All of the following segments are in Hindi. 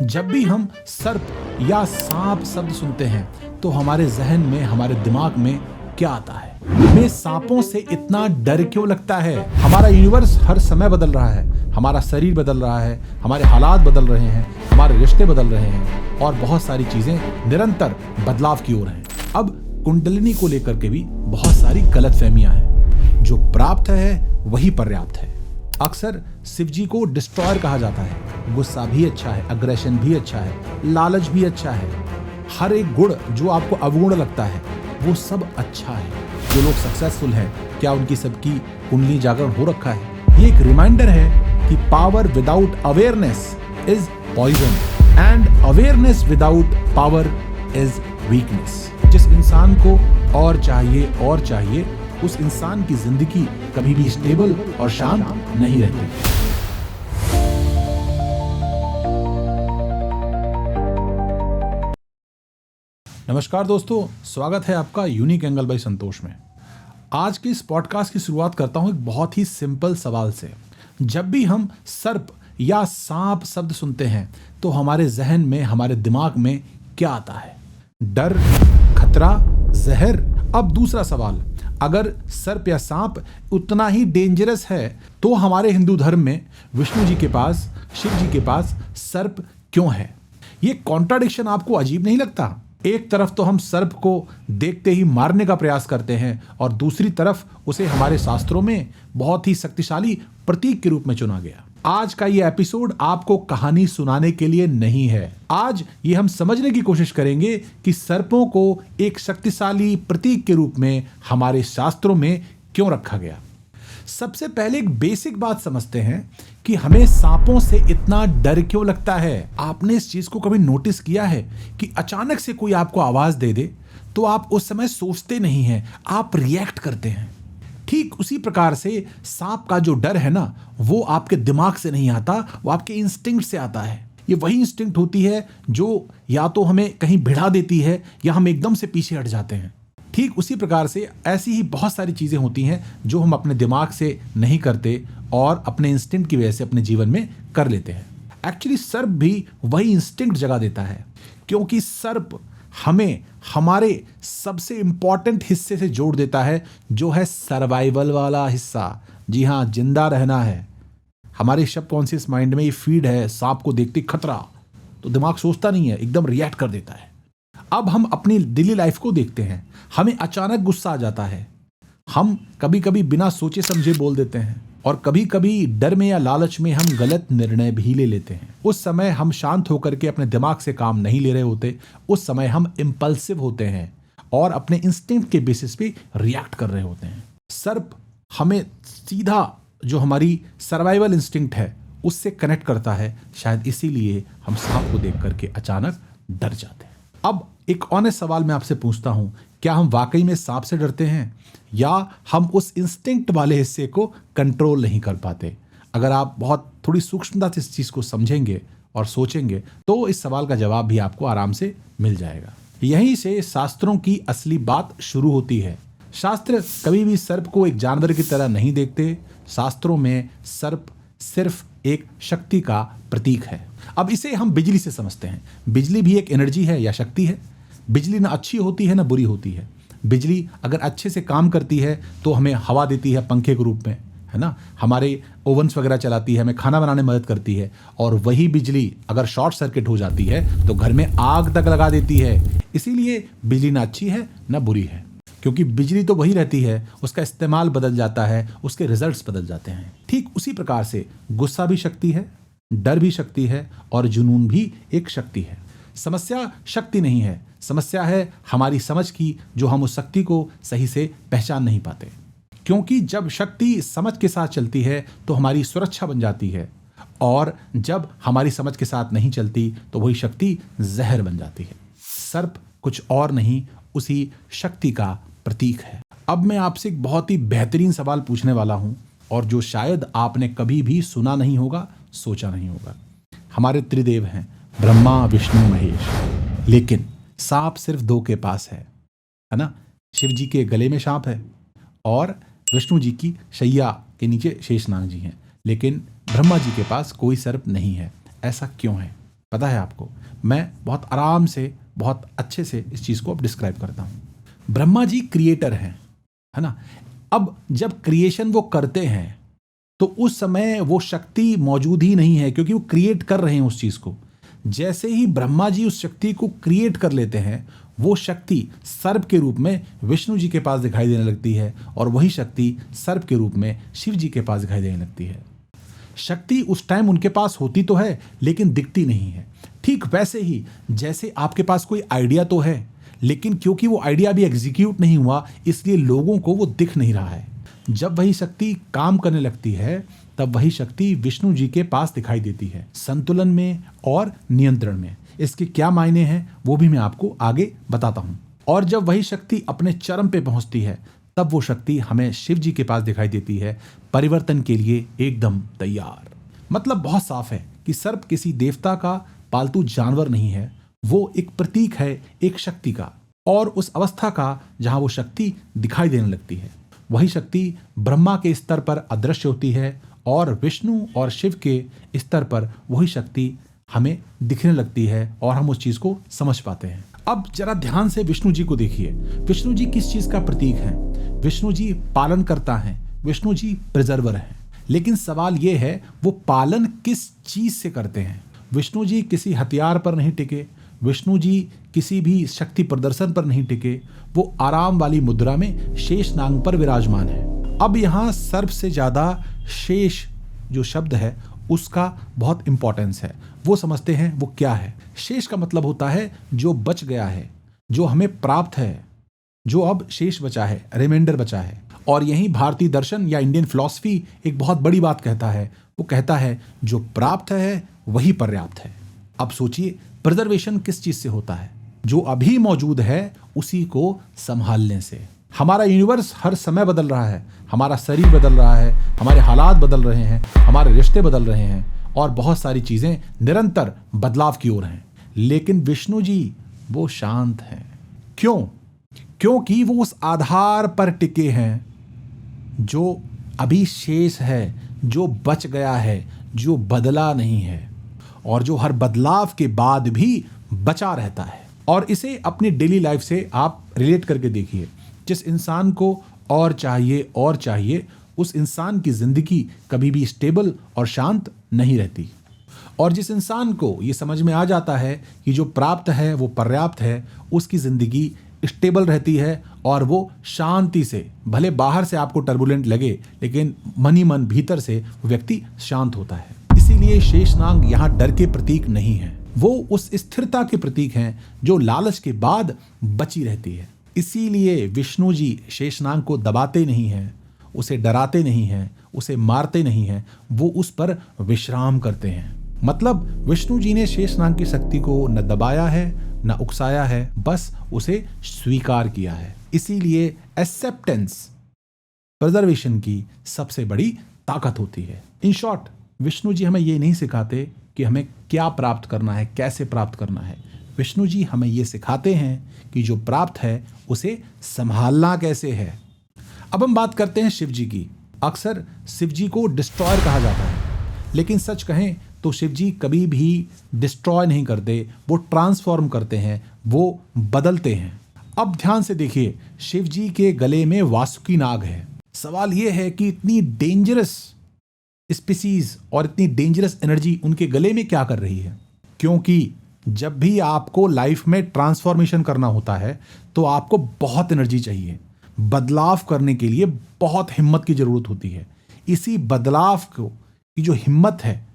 जब भी हम सर्प या सांप शब्द सुनते हैं तो हमारे जहन में, हमारे दिमाग में क्या आता है? हमें सांपों से इतना डर क्यों लगता है? हमारा यूनिवर्स हर समय बदल रहा है, हमारा शरीर बदल रहा है, हमारे हालात बदल रहे हैं, हमारे रिश्ते बदल रहे हैं और बहुत सारी चीजें निरंतर बदलाव की ओर हैं। अब कुंडलिनी को लेकर के भी बहुत सारी गलतफहमियां हैं। जो प्राप्त है वही पर्याप्त है। अक्सर शिव जी को डिस्ट्रॉयर कहा जाता है। गुस्सा भी अच्छा है, अग्रेशन भी अच्छा है, लालच भी अच्छा है। हर एक गुण जो आपको अवगुण लगता है वो सब अच्छा है। जो लोग सक्सेसफुल हैं, क्या उनकी सबकी कुंडली जागरण हो रखा है? ये एक रिमाइंडर है कि power without awareness is poison and awareness without power is weakness. जिस इंसान को और चाहिए उस इंसान की जिंदगी कभी भी स्टेबल और शांत नहीं रहती। नमस्कार दोस्तों, स्वागत है आपका यूनिक एंगल बाय संतोष में। आज की इस पॉडकास्ट की शुरुआत करता हूं एक बहुत ही सिंपल सवाल से। जब भी हम सर्प या सांप शब्द सुनते हैं तो हमारे जहन में, हमारे दिमाग में क्या आता है? डर, खतरा, जहर? अब दूसरा सवाल, अगर सर्प या सांप उतना ही डेंजरस है तो हमारे हिंदू धर्म में विष्णु जी के पास, शिव जी के पास सर्प क्यों है? ये कॉन्ट्राडिक्शन आपको अजीब नहीं लगता? एक तरफ तो हम सर्प को देखते ही मारने का प्रयास करते हैं और दूसरी तरफ उसे हमारे शास्त्रों में बहुत ही शक्तिशाली प्रतीक के रूप में चुना गया। आज का ये एपिसोड आपको कहानी सुनाने के लिए नहीं है। आज ये हम समझने की कोशिश करेंगे कि सर्पों को एक शक्तिशाली प्रतीक के रूप में हमारे शास्त्रों में क्यों रखा गया। सबसे पहले एक बेसिक बात समझते हैं कि हमें सांपों से इतना डर क्यों लगता है। आपने इस चीज को कभी नोटिस किया है कि अचानक से कोई आपको आवाज दे दे तो आप उस समय सोचते नहीं हैं, आप रिएक्ट करते हैं। ठीक उसी प्रकार से सांप का जो डर है ना, वो आपके दिमाग से नहीं आता, वो आपके इंस्टिंक्ट से आता है। ये वही इंस्टिंक्ट होती है जो या तो हमें कहीं भिड़ा देती है या हम एकदम से पीछे हट जाते हैं। ठीक उसी प्रकार से ऐसी ही बहुत सारी चीजें होती हैं जो हम अपने दिमाग से नहीं करते और अपने इंस्टिंक्ट की वजह से अपने जीवन में कर लेते हैं। एक्चुअली सर्प भी वही इंस्टिंक्ट जगा देता है, क्योंकि सर्प हमें हमारे सबसे इंपॉर्टेंट हिस्से से जोड़ देता है, जो है सर्वाइवल वाला हिस्सा। जी हाँ, जिंदा रहना है। हमारे सबकॉन्शियस माइंड में ये फीड है, सांप को देखते खतरा, तो दिमाग सोचता नहीं है, एकदम रिएक्ट कर देता है। अब हम अपनी डेली लाइफ को देखते हैं, हमें अचानक गुस्सा आ जाता है। हम कभी कभी बिना सोचे समझे बोल देते हैं और कभी कभी डर में या लालच में हम गलत निर्णय भी ले लेते हैं। उस समय हम शांत होकर के अपने दिमाग से काम नहीं ले रहे होते। उस समय हम इम्पल्सिव होते हैं और अपने इंस्टिंक्ट के बेसिस पे रिएक्ट कर रहे होते हैं। सर्प हमें सीधा जो हमारी सर्वाइवल इंस्टिंक्ट है उससे कनेक्ट करता है। शायद इसीलिए हम सांप को देख करके अचानक डर जाते हैं। अब एक ऑनेस्ट सवाल मैं आपसे पूछता हूं, क्या हम वाकई में सांप से डरते हैं या हम उस इंस्टिंक्ट वाले हिस्से को कंट्रोल नहीं कर पाते? अगर आप बहुत थोड़ी सूक्ष्मता से इस चीज को समझेंगे और सोचेंगे तो इस सवाल का जवाब भी आपको आराम से मिल जाएगा। यहीं से शास्त्रों की असली बात शुरू होती है। शास्त्र कभी भी सर्प को एक जानवर की तरह नहीं देखते। शास्त्रों में सर्प सिर्फ एक शक्ति का प्रतीक है। अब इसे हम बिजली से समझते हैं। बिजली भी एक एनर्जी है या शक्ति है। बिजली ना अच्छी होती है ना बुरी होती है। बिजली अगर अच्छे से काम करती है तो हमें हवा देती है पंखे के रूप में, है ना, हमारे ओवन्स वगैरह चलाती है, हमें खाना बनाने में मदद करती है। और वही बिजली अगर शॉर्ट सर्किट हो जाती है तो घर में आग तक लगा देती है। इसीलिए बिजली ना अच्छी है ना बुरी है, क्योंकि बिजली तो वही रहती है, उसका इस्तेमाल बदल जाता है, उसके रिजल्ट्स बदल जाते हैं। ठीक उसी प्रकार से गुस्सा भी शक्ति है, डर भी शक्ति है और जुनून भी एक शक्ति है। समस्या शक्ति नहीं है, समस्या है हमारी समझ की, जो हम उस शक्ति को सही से पहचान नहीं पाते। क्योंकि जब शक्ति समझ के साथ चलती है तो हमारी सुरक्षा बन जाती है, और जब हमारी समझ के साथ नहीं चलती तो वही शक्ति जहर बन जाती है। सर्प कुछ और नहीं, उसी शक्ति का प्रतीक है। अब मैं आपसे एक बहुत ही बेहतरीन सवाल पूछने वाला हूं, और जो शायद आपने कभी भी सुना नहीं होगा, सोचा नहीं होगा। हमारे त्रिदेव हैं ब्रह्मा, विष्णु, महेश, लेकिन सांप सिर्फ दो के पास है ना। शिव जी के गले में सांप है और विष्णु जी की शैया के नीचे शेषनाग जी हैं, लेकिन ब्रह्मा जी के पास कोई सर्प नहीं है। ऐसा क्यों है? पता है आपको, मैं बहुत आराम से, बहुत अच्छे से इस चीज़ को अब डिस्क्राइब करता हूँ। ब्रह्मा जी क्रिएटर हैं, है ना। अब जब क्रिएशन वो करते हैं तो उस समय वो शक्ति मौजूद ही नहीं है, क्योंकि वो क्रिएट कर रहे हैं उस चीज़ को। जैसे ही ब्रह्मा जी उस शक्ति को क्रिएट कर लेते हैं, वो शक्ति सर्प के रूप में विष्णु जी के पास दिखाई देने लगती है, और वही शक्ति सर्प के रूप में शिव जी के पास दिखाई देने लगती है। शक्ति उस टाइम उनके पास होती तो है, लेकिन दिखती नहीं है। ठीक वैसे ही जैसे आपके पास कोई आइडिया तो है, लेकिन क्योंकि वो आइडिया अभी एग्जीक्यूट नहीं हुआ, इसलिए लोगों को वो दिख नहीं रहा है। जब वही शक्ति काम करने लगती है, तब वही शक्ति विष्णु जी के पास दिखाई देती है, संतुलन में और नियंत्रण में। इसके क्या मायने हैं वो भी मैं आपको आगे बताता हूं। और जब वही शक्ति अपने चरम पे पहुंचती है, तब वो शक्ति हमें शिव जी के पास दिखाई देती है, परिवर्तन के लिए एकदम तैयार। मतलब बहुत साफ है कि सर्प किसी देवता का पालतू जानवर नहीं है, वो एक प्रतीक है एक शक्ति का, और उस अवस्था का जहां वो शक्ति दिखाई देने लगती है। वही शक्ति ब्रह्मा के स्तर पर अदृश्य होती है, और विष्णु और शिव के स्तर पर वही शक्ति हमें दिखने लगती है, और हम उस चीज को समझ पाते हैं। अब जरा ध्यान से विष्णु जी को देखिए। विष्णु जी किस चीज का प्रतीक है? विष्णु जी पालन करता है, विष्णु जी प्रिजर्वर हैं। लेकिन सवाल यह है, वो पालन किस चीज से करते हैं? विष्णु जी किसी हथियार पर नहीं टिके, विष्णु जी किसी भी शक्ति प्रदर्शन पर नहीं टिके, वो आराम वाली मुद्रा में शेष नाग पर विराजमान है। अब यहाँ सर्प से ज्यादा शेष जो शब्द है उसका बहुत इंपॉर्टेंस है। वो समझते हैं वो क्या है। शेष का मतलब होता है जो बच गया है, जो हमें प्राप्त है, जो अब शेष बचा है, रिमाइंडर बचा है। और यही भारतीय दर्शन या इंडियन फिलॉसफी एक बहुत बड़ी बात कहता है। वो कहता है जो प्राप्त है वही पर्याप्त है। अब सोचिए, प्रिजर्वेशन किस चीज से होता है? जो अभी मौजूद है उसी को संभालने से। हमारा यूनिवर्स हर समय बदल रहा है, हमारा शरीर बदल रहा है, हमारे हालात बदल रहे हैं, हमारे रिश्ते बदल रहे हैं, और बहुत सारी चीजें निरंतर बदलाव की ओर हैं। लेकिन विष्णु जी वो शांत हैं। क्यों? क्योंकि वो उस आधार पर टिके हैं जो अभी शेष है, जो बच गया है, जो बदला नहीं है, और जो हर बदलाव के बाद भी बचा रहता है। और इसे अपनी डेली लाइफ से आप रिलेट करके देखिए। जिस इंसान को और चाहिए, उस इंसान की जिंदगी कभी भी स्टेबल और शांत नहीं रहती। और जिस इंसान को ये समझ में आ जाता है कि जो प्राप्त है वो पर्याप्त है, उसकी जिंदगी स्टेबल रहती है, और वो शांति से, भले बाहर से आपको टर्बुलेंट लगे, लेकिन मन ही मन भीतर से वो व्यक्ति शांत होता है। इसीलिए शेषनाग यहाँ डर के प्रतीक नहीं है, वो उस स्थिरता के प्रतीक हैं जो लालच के बाद बची रहती है। इसीलिए विष्णु जी शेषनाग को दबाते नहीं हैं, उसे डराते नहीं हैं, उसे मारते नहीं हैं, वो उस पर विश्राम करते हैं। मतलब विष्णु जी ने शेषनाग की शक्ति को न दबाया है, न उकसाया है, बस उसे स्वीकार किया है। इसीलिए एक्सेप्टेंस प्रिजर्वेशन की सबसे बड़ी ताकत होती है। इन शॉर्ट, विष्णु जी हमें ये नहीं सिखाते कि हमें क्या प्राप्त करना है, कैसे प्राप्त करना है। विष्णु जी हमें ये सिखाते हैं कि जो प्राप्त है उसे संभालना कैसे है। अब हम बात करते हैं शिव जी की। अक्सर शिव जी को डिस्ट्रॉयर कहा जाता है, लेकिन सच कहें तो शिव जी कभी भी डिस्ट्रॉय नहीं करते, वो ट्रांसफॉर्म करते हैं, वो बदलते हैं। अब ध्यान से देखिए, शिव जी के गले में वासुकी नाग है। सवाल ये है कि इतनी डेंजरस स्पीसीज और इतनी डेंजरस एनर्जी उनके गले में क्या कर रही है? क्योंकि जब भी आपको लाइफ में ट्रांसफॉर्मेशन करना होता है तो आपको बहुत एनर्जी चाहिए। बदलाव करने के लिए बहुत हिम्मत की जरूरत होती है। इसी बदलाव को की जो हिम्मत है,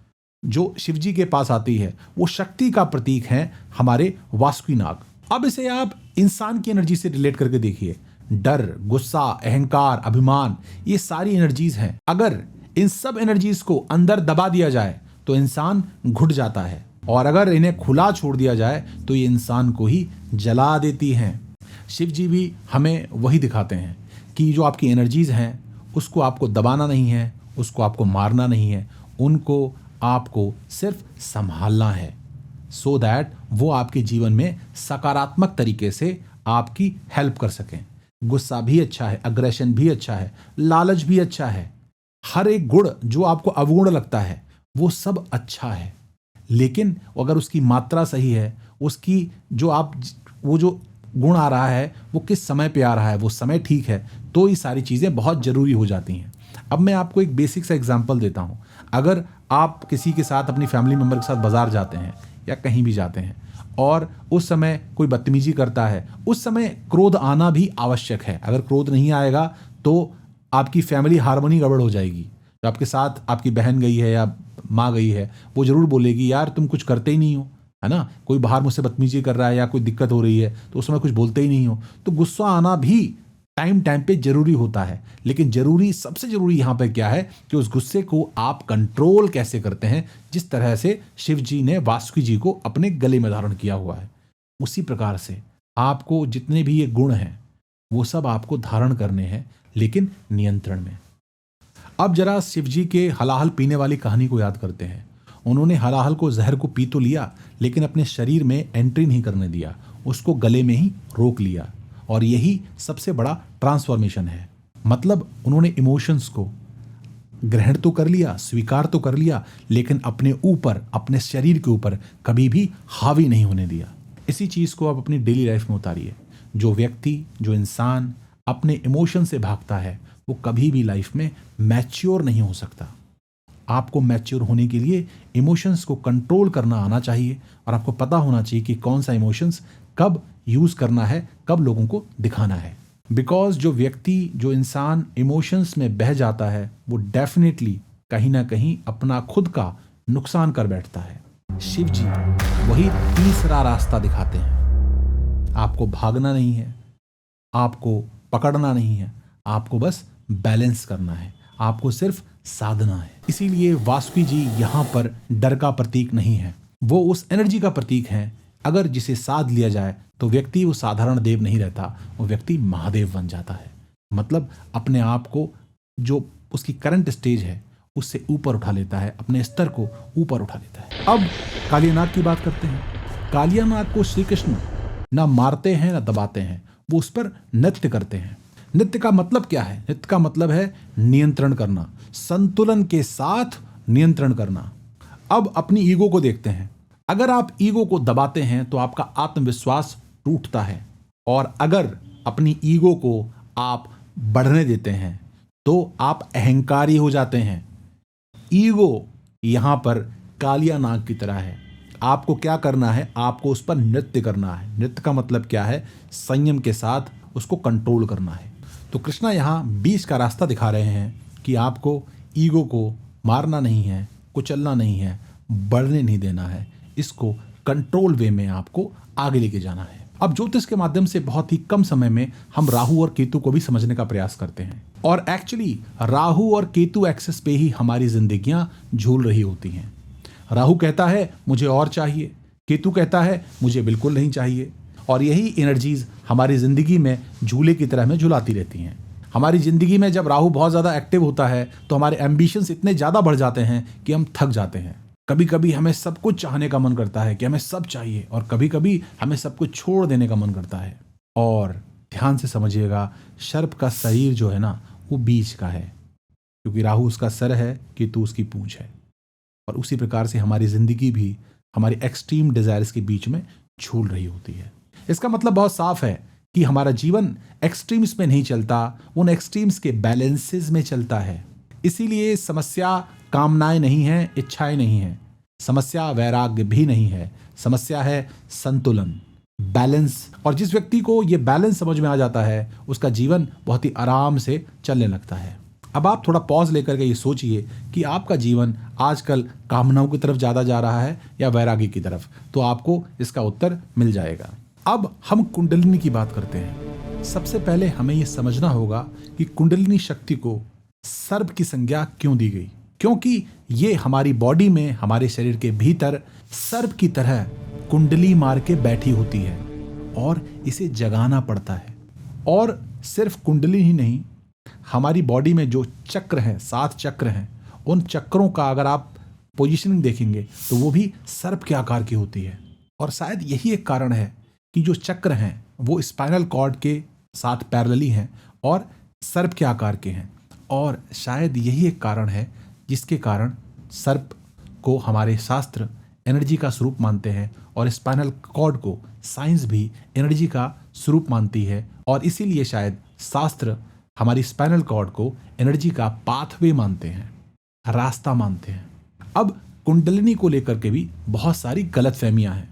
जो शिव जी के पास आती है, वो शक्ति का प्रतीक है हमारे वासुकी नाग। अब इसे आप इंसान की एनर्जी से रिलेट करके देखिए। डर, गुस्सा, अहंकार, अभिमान, ये सारी एनर्जीज हैं। अगर इन सब एनर्जीज को अंदर दबा दिया जाए तो इंसान घुट जाता है, और अगर इन्हें खुला छोड़ दिया जाए तो ये इंसान को ही जला देती हैं। शिव जी भी हमें वही दिखाते हैं कि जो आपकी एनर्जीज हैं उसको आपको दबाना नहीं है, उसको आपको मारना नहीं है, उनको आपको सिर्फ संभालना है, सो दैट वो आपके जीवन में सकारात्मक तरीके से आपकी हेल्प कर सकें। गुस्सा भी अच्छा है, अग्रेशन भी अच्छा है, लालच भी अच्छा है, हर एक गुण जो आपको अवगुण लगता है वो सब अच्छा है। लेकिन अगर उसकी मात्रा सही है, उसकी वो जो गुण आ रहा है वो किस समय पे आ रहा है, वो समय ठीक है, तो ये सारी चीज़ें बहुत ज़रूरी हो जाती हैं। अब मैं आपको एक बेसिक सा एग्जांपल देता हूँ। अगर आप किसी के साथ, अपनी फैमिली मेम्बर के साथ बाज़ार जाते हैं या कहीं भी जाते हैं और उस समय कोई बदतमीजी करता है, उस समय क्रोध आना भी आवश्यक है। अगर क्रोध नहीं आएगा तो आपकी फैमिली हार्मनी गड़बड़ हो जाएगी। तो आपके साथ आपकी बहन गई है या माँ गई है, वो ज़रूर बोलेगी, यार तुम कुछ करते ही नहीं हो, है ना। कोई बाहर मुझसे बदतमीजी कर रहा है या कोई दिक्कत हो रही है तो उस समय कुछ बोलते ही नहीं हो। तो गुस्सा आना भी टाइम पे जरूरी होता है, लेकिन सबसे जरूरी यहाँ पे क्या है कि उस गुस्से को आप कंट्रोल कैसे करते हैं। जिस तरह से शिव जी ने वासुकी जी को अपने गले में धारण किया हुआ है, उसी प्रकार से आपको जितने भी ये गुण हैं वो सब आपको धारण करने हैं, लेकिन नियंत्रण में। अब जरा शिव जी के हलाहल पीने वाली कहानी को याद करते हैं। उन्होंने हलाहल को, जहर को पी तो लिया, लेकिन अपने शरीर में एंट्री नहीं करने दिया, उसको गले में ही रोक लिया। और यही सबसे बड़ा ट्रांसफॉर्मेशन है। मतलब उन्होंने इमोशंस को ग्रहण तो कर लिया, स्वीकार तो कर लिया, लेकिन अपने ऊपर, अपने शरीर के ऊपर कभी भी हावी नहीं होने दिया। इसी चीज़ को आप अपनी डेली लाइफ में उतारिए। जो व्यक्ति, जो इंसान अपने इमोशन से भागता है वो कभी भी लाइफ में मैच्योर नहीं हो सकता। आपको मैच्योर होने के लिए इमोशंस को कंट्रोल करना आना चाहिए और आपको पता होना चाहिए कि कौन सा इमोशंस कब यूज करना है, कब लोगों को दिखाना है। बिकॉज जो व्यक्ति, जो इंसान इमोशंस में बह जाता है वो डेफिनेटली कहीं ना कहीं अपना खुद का नुकसान कर बैठता है। शिव जी वही तीसरा रास्ता दिखाते हैं। आपको भागना नहीं है, आपको पकड़ना नहीं है, आपको बस बैलेंस करना है, आपको सिर्फ साधना है। इसीलिए वासुकी जी यहाँ पर डर का प्रतीक नहीं है, वो उस एनर्जी का प्रतीक है। अगर जिसे साध लिया जाए तो व्यक्ति वो साधारण देव नहीं रहता, वो व्यक्ति महादेव बन जाता है। मतलब अपने आप को, जो उसकी करंट स्टेज है उससे ऊपर उठा लेता है, अपने स्तर को ऊपर उठा लेता है। अब कालियानाग की बात करते हैं। कालियानाग को श्री कृष्ण ना मारते हैं ना दबाते हैं, वो उस पर नृत्य करते हैं। नृत्य का मतलब क्या है? नृत्य का मतलब है नियंत्रण करना, संतुलन के साथ नियंत्रण करना। अब अपनी ईगो को देखते हैं। अगर आप ईगो को दबाते हैं तो आपका आत्मविश्वास टूटता है, और अगर अपनी ईगो को आप बढ़ने देते हैं तो आप अहंकारी हो जाते हैं। ईगो यहां पर कालिया नाग की तरह है। आपको क्या करना है? आपको उस पर नृत्य करना है। नृत्य का मतलब क्या है? संयम के साथ उसको कंट्रोल करना है। तो कृष्णा यहाँ बीच का रास्ता दिखा रहे हैं कि आपको ईगो को मारना नहीं है, कुचलना नहीं है, बढ़ने नहीं देना है, इसको कंट्रोल वे में आपको आगे लेके जाना है। अब ज्योतिष के माध्यम से बहुत ही कम समय में हम राहु और केतु को भी समझने का प्रयास करते हैं, और एक्चुअली राहु और केतु एक्सेस पे ही हमारी जिंदगियां झूल रही होती हैं। राहु कहता है मुझे और चाहिए, केतु कहता है मुझे बिल्कुल नहीं चाहिए, और यही एनर्जीज हमारी जिंदगी में झूले की तरह में झुलाती रहती हैं। हमारी जिंदगी में जब राहु बहुत ज़्यादा एक्टिव होता है तो हमारे एम्बिशंस इतने ज़्यादा बढ़ जाते हैं कि हम थक जाते हैं। कभी कभी हमें सब कुछ चाहने का मन करता है कि हमें सब चाहिए, और कभी कभी हमें सब कुछ छोड़ देने का मन करता है। और ध्यान से समझिएगा, सर्प का शरीर जो है ना वो बीच का है, क्योंकि राहु उसका सर है, केतु उसकी पूंछ है। और उसी प्रकार से हमारी जिंदगी भी हमारी एक्सट्रीम डिजायर्स के बीच में झूल रही होती है। इसका मतलब बहुत साफ है कि हमारा जीवन एक्सट्रीम्स में नहीं चलता, उन एक्सट्रीम्स के बैलेंसेस में चलता है। इसीलिए समस्या कामनाएं नहीं है, इच्छाएं नहीं है, समस्या वैराग्य भी नहीं है, समस्या है संतुलन, बैलेंस। और जिस व्यक्ति को ये बैलेंस समझ में आ जाता है उसका जीवन बहुत ही आराम से चलने लगता है। अब आप थोड़ा पॉज लेकर के ये सोचिए कि आपका जीवन आजकल कामनाओं की तरफ ज़्यादा जा रहा है या वैराग्य की तरफ, तो आपको इसका उत्तर मिल जाएगा। अब हम कुंडलिनी की बात करते हैं। सबसे पहले हमें यह समझना होगा कि कुंडलिनी शक्ति को सर्प की संज्ञा क्यों दी गई, क्योंकि ये हमारी बॉडी में, हमारे शरीर के भीतर सर्प की तरह कुंडली मार के बैठी होती है और इसे जगाना पड़ता है। और सिर्फ कुंडली ही नहीं, हमारी बॉडी में जो चक्र हैं, 7 चक्र हैं, उन चक्रों का अगर आप पोजीशनिंग देखेंगे तो वो भी सर्प के आकार की होती है। और शायद यही एक कारण है कि जो चक्र हैं वो स्पाइनल कॉर्ड के साथ पैरेलली हैं और सर्प के आकार के हैं। और शायद यही एक कारण है जिसके कारण सर्प को हमारे शास्त्र एनर्जी का स्वरूप मानते हैं और स्पाइनल कॉर्ड को साइंस भी एनर्जी का स्वरूप मानती है और इसीलिए शायद शास्त्र हमारी स्पाइनल कॉर्ड को एनर्जी का पाथवे मानते हैं, रास्ता मानते हैं। अब कुंडलिनी को लेकर के भी बहुत सारी गलतफहमियां हैं।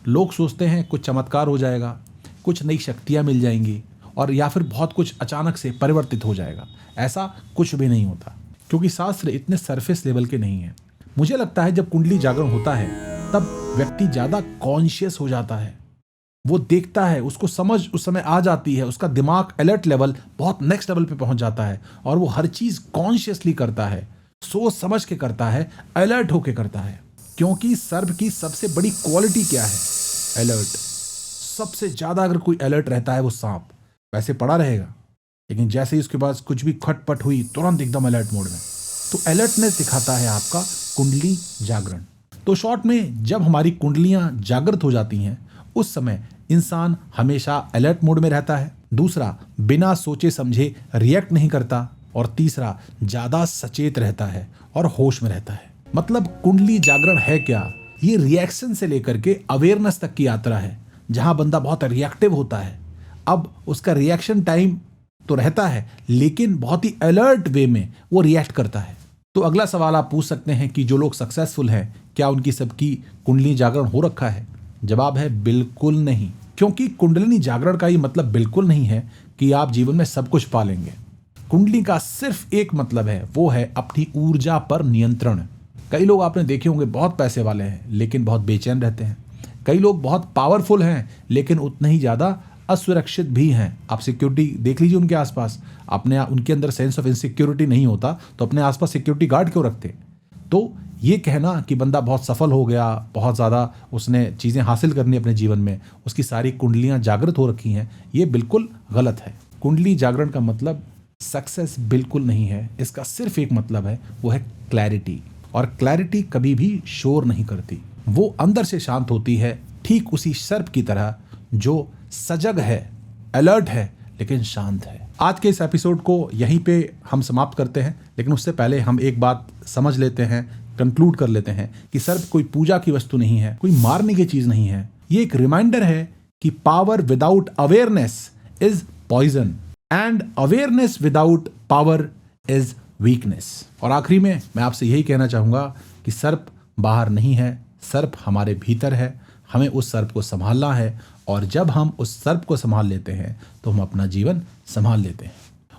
लोग सोचते हैं कुछ चमत्कार हो जाएगा, कुछ नई शक्तियां मिल जाएंगी और या फिर बहुत कुछ अचानक से परिवर्तित हो जाएगा। ऐसा कुछ भी नहीं होता क्योंकि शास्त्र इतने सरफेस लेवल के नहीं है। मुझे लगता है जब कुंडली जागरण होता है तब व्यक्ति ज़्यादा कॉन्शियस हो जाता है, वो देखता है, उसको समझ उस समय आ जाती है, उसका दिमाग अलर्ट लेवल बहुत नेक्स्ट लेवल पे पहुंच जाता है और वो हर चीज़ कॉन्शियसली करता है, सोच समझ के करता है, अलर्ट होके करता है। क्योंकि सर्प की सबसे बड़ी क्वालिटी क्या है? अलर्ट। सबसे ज़्यादा अगर कोई अलर्ट रहता है वो सांप। वैसे पड़ा रहेगा लेकिन जैसे ही उसके पास कुछ भी खटपट हुई तुरंत एकदम अलर्ट मोड में। तो अलर्टनेस दिखाता है आपका कुंडली जागरण। तो शॉर्ट में जब हमारी कुंडलियां जागृत हो जाती हैं उस समय इंसान हमेशा अलर्ट मोड में रहता है। दूसरा, बिना सोचे समझे रिएक्ट नहीं करता और तीसरा, ज़्यादा सचेत रहता है और होश में रहता है। मतलब कुंडली जागरण है क्या? ये रिएक्शन से लेकर के अवेयरनेस तक की यात्रा है जहां बंदा बहुत रिएक्टिव होता है। अब उसका रिएक्शन टाइम तो रहता है लेकिन बहुत ही अलर्ट वे में वो रिएक्ट करता है। तो अगला सवाल आप पूछ सकते हैं कि जो लोग सक्सेसफुल हैं क्या उनकी सबकी कुंडली जागरण हो रखा है? जवाब है बिल्कुल नहीं। क्योंकि कुंडलिनी जागरण का ये मतलब बिल्कुल नहीं है कि आप जीवन में सब कुछ पा लेंगे। कुंडली का सिर्फ एक मतलब है, वो है अपनी ऊर्जा पर नियंत्रण। कई लोग आपने देखे होंगे बहुत पैसे वाले हैं लेकिन बहुत बेचैन रहते हैं। कई लोग बहुत पावरफुल हैं लेकिन उतने ही ज़्यादा असुरक्षित भी हैं। आप सिक्योरिटी देख लीजिए उनके आसपास, अपने उनके अंदर सेंस ऑफ इनसिक्योरिटी नहीं होता तो अपने आसपास सिक्योरिटी गार्ड क्यों रखते? तो ये कहना कि बंदा बहुत सफल हो गया, बहुत ज़्यादा उसने चीज़ें हासिल करनी अपने जीवन में, उसकी सारी कुंडलियाँ जागृत हो रखी हैं, ये बिल्कुल गलत है। कुंडली जागरण का मतलब सक्सेस बिल्कुल नहीं है। इसका सिर्फ एक मतलब है, वो है क्लैरिटी। और क्लैरिटी कभी भी शोर नहीं करती, वो अंदर से शांत होती है, ठीक उसी सर्प की तरह जो सजग है, अलर्ट है लेकिन शांत है। आज के इस एपिसोड को यहीं पे हम समाप्त करते हैं, लेकिन उससे पहले हम एक बात समझ लेते हैं, कंक्लूड कर लेते हैं कि सर्प कोई पूजा की वस्तु नहीं है, कोई मारने की चीज नहीं है। ये एक रिमाइंडर है कि power without awareness is poison and awareness without power is weakness. और आखिरी में मैं आपसे यही कहना चाहूंगा कि सर्प बाहर नहीं है, सर्प हमारे भीतर है। हमें उस सर्प को संभालना है और जब हम उस सर्प को संभाल लेते हैं तो हम अपना जीवन संभाल लेते हैं।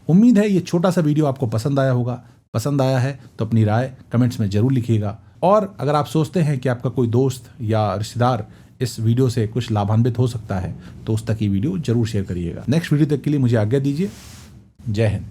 उम्मीद है ये छोटा सा वीडियो आपको पसंद आया होगा। पसंद आया है तो अपनी राय कमेंट्स में जरूर लिखिएगा और अगर आप सोचते हैं कि आपका कोई दोस्त या रिश्तेदार इस वीडियो से कुछ लाभान्वित हो सकता है तो उस तक ये वीडियो जरूर शेयर करिएगा। नेक्स्ट वीडियो तक के लिए मुझे आज्ञा दीजिए। जय हिंद।